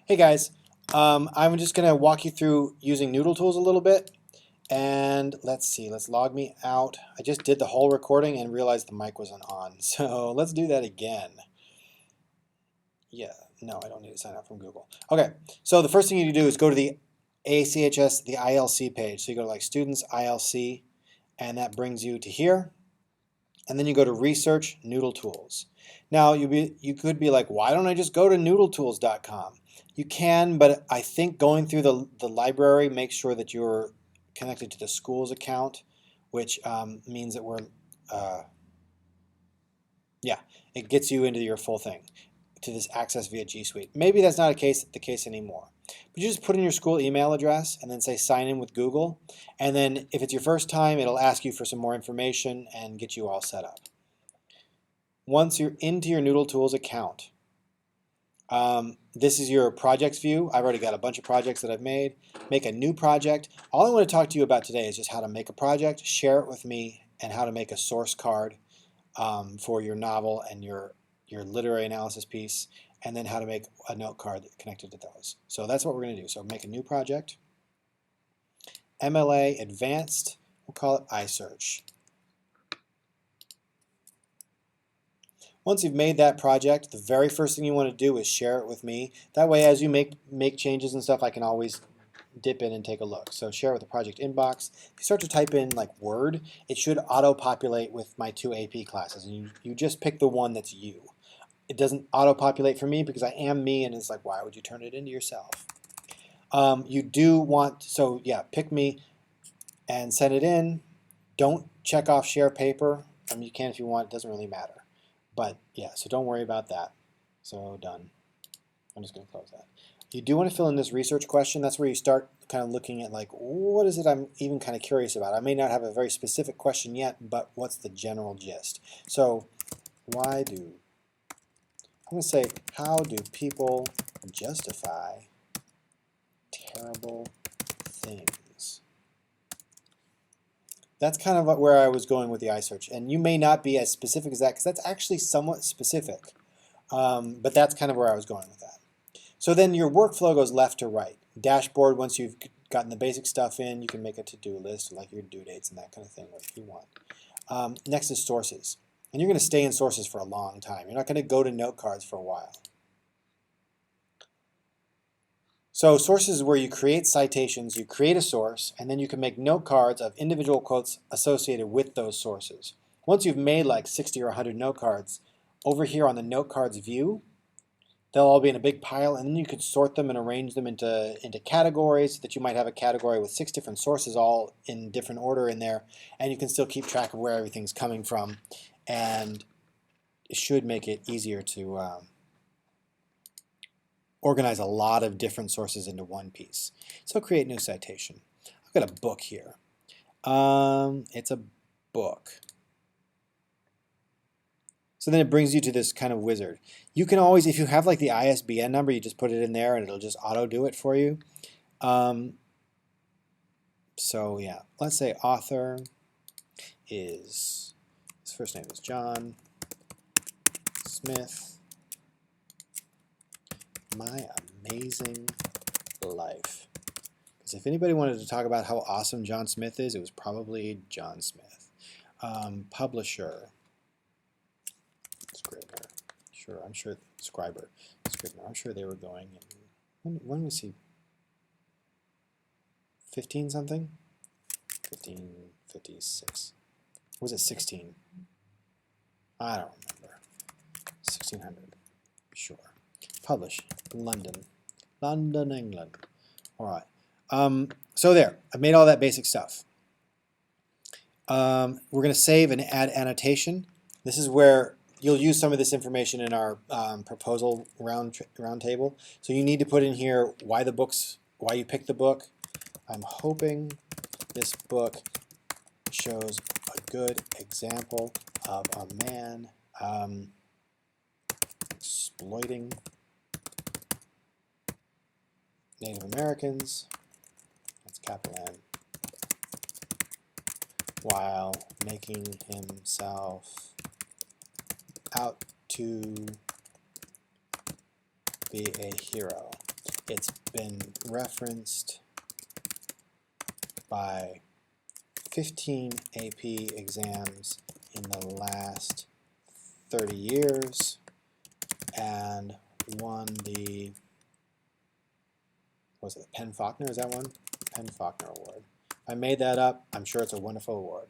Hey guys, I'm just going to walk you through using Noodle Tools a little bit. And let's see, let's log me out. I just did the whole recording and realized the mic wasn't on. So let's do that again. Yeah, no, I don't need to sign up from Google. Okay, so the first thing you need to do is go to the ACHS, the ILC page. So you go to like Students ILC, and that brings you to here. And then you go to Research Noodle Tools. Now you could be like, why don't I just go to noodletools.com? You can, but I think going through the library makes sure that you're connected to the school's account, which means that yeah, it gets you into your full thing, to this access via G Suite. Maybe that's not the case anymore. But you just put in your school email address and then say sign in with Google. And then if it's your first time, it'll ask you for some more information and get you all set up. Once you're into your Noodle Tools account, this is your projects view. I've already got a bunch of projects that I've made. Make a new project. All I want to talk to you about today is just how to make a project, share it with me, and how to make a source card for your novel and your literary analysis piece, and then how to make a note card connected to those. So that's what we're going to do. So make a new project. MLA Advanced, we'll call it iSearch. Once you've made that project, the very first thing you want to do is share it with me. That way, as you make changes and stuff, I can always dip in and take a look. So share with the project inbox. If you start to type in like Word, it should auto-populate with my 2 AP classes. And you just pick the one that's you. It doesn't auto-populate for me because I am me, and it's like, why would you turn it into yourself? You do want, so yeah, pick me and send it in. Don't check off share paper. I mean, you can if you want, it doesn't really matter. But yeah, so don't worry about that. So done. I'm just going to close that. You do want to fill in this research question. That's where you start kind of looking at like, what is it I'm even kind of curious about? I may not have a very specific question yet, but what's the general gist? So I'm going to say, how do people justify terrible things? That's kind of where I was going with the iSearch. And you may not be as specific as that because that's actually somewhat specific. But that's kind of where I was going with that. So then your workflow goes left to right. Dashboard, once you've gotten the basic stuff in, you can make a to-do list, like your due dates and that kind of thing if you want. Next is sources. And you're going to stay in sources for a long time. You're not going to go to note cards for a while. So sources is where you create citations, you create a source, and then you can make note cards of individual quotes associated with those sources. Once you've made like 60 or 100 note cards, over here on the note cards view, they'll all be in a big pile, and then you can sort them and arrange them into categories so that you might have a category with 6 different sources all in different order in there, and you can still keep track of where everything's coming from, and it should make it easier to organize a lot of different sources into one piece. So create new citation. I've got a book here. It's a book. So then it brings you to this kind of wizard. You can always, if you have like the ISBN number, you just put it in there and it'll just auto do it for you. So yeah, let's say author is, his first name is John Smith. My Amazing Life. Because if anybody wanted to talk about how awesome John Smith is, it was probably John Smith. Publisher. Scrivener. Sure, I'm sure. Scriber. Scrivener. I'm sure they were going. When was he? 15 something? 1556. Was it 16? I don't remember. 1600. Sure. Publish. London. London, England. All right. So there. I've made all that basic stuff. We're going to save and add annotation. This is where you'll use some of this information in our proposal round table. So you need to put in here why you picked the book. I'm hoping this book shows a good example of a man exploiting Native Americans, that's capital N, while making himself out to be a hero. It's been referenced by 15 AP exams in the last 30 years and won the, what was it, Penn Faulkner, is that one? Penn Faulkner Award. If I made that up, I'm sure it's a wonderful award.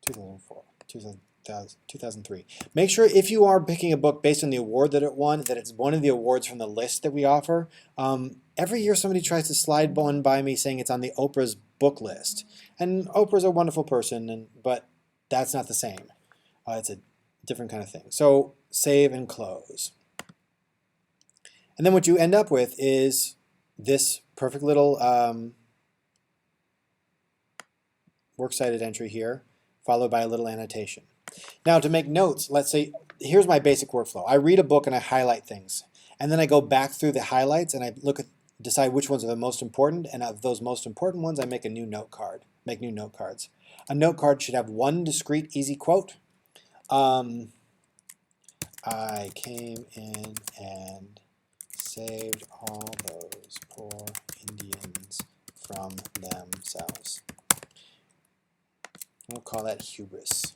(2004), 2003. Make sure if you are picking a book based on the award that it won, that it's one of the awards from the list that we offer. Every year somebody tries to slide one by me saying it's on the Oprah's book list. And Oprah's a wonderful person, but that's not the same. It's a different kind of thing. So save and close. And then what you end up with is this perfect little works cited entry here, followed by a little annotation. Now to make notes, let's say, here's my basic workflow. I read a book and I highlight things. And then I go back through the highlights and I decide which ones are the most important. And of those most important ones, I make a new note card, make new note cards. A note card should have one discrete, easy quote. I came in and saved all those poor Indians from themselves. We'll call that hubris.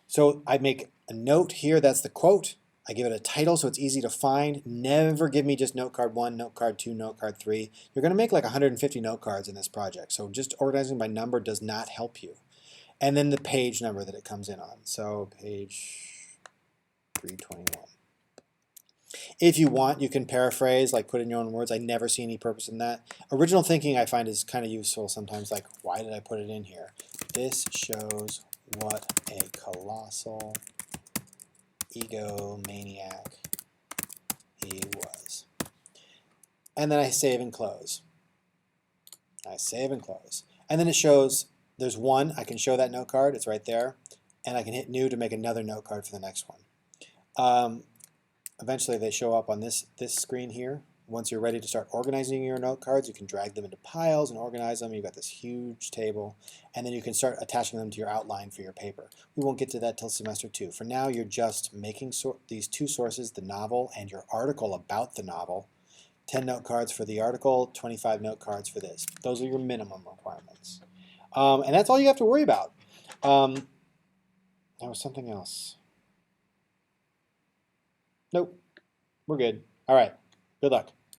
So I make a note here, that's the quote. I give it a title so it's easy to find. Never give me just note card 1, note card 2, note card 3. You're going to make like 150 note cards in this project. So just organizing by number does not help you. And then the page number that it comes in on. So page 321. If you want, you can paraphrase, like put in your own words. I never see any purpose in that. Original thinking I find is kind of useful sometimes, like why did I put it in here? This shows what a colossal egomaniac he was. And then I save and close. I save and close. And then it shows there's one. I can show that note card. It's right there. And I can hit new to make another note card for the next one. Eventually they show up on this screen here. Once you're ready to start organizing your note cards, you can drag them into piles and organize them. You've got this huge table, and then you can start attaching them to your outline for your paper. We won't get to that till semester 2. For now, you're just making these two sources, the novel and your article about the novel. 10 note cards for the article, 25 note cards for this. Those are your minimum requirements. And that's all you have to worry about. There was something else. Nope, we're good. All right, good luck.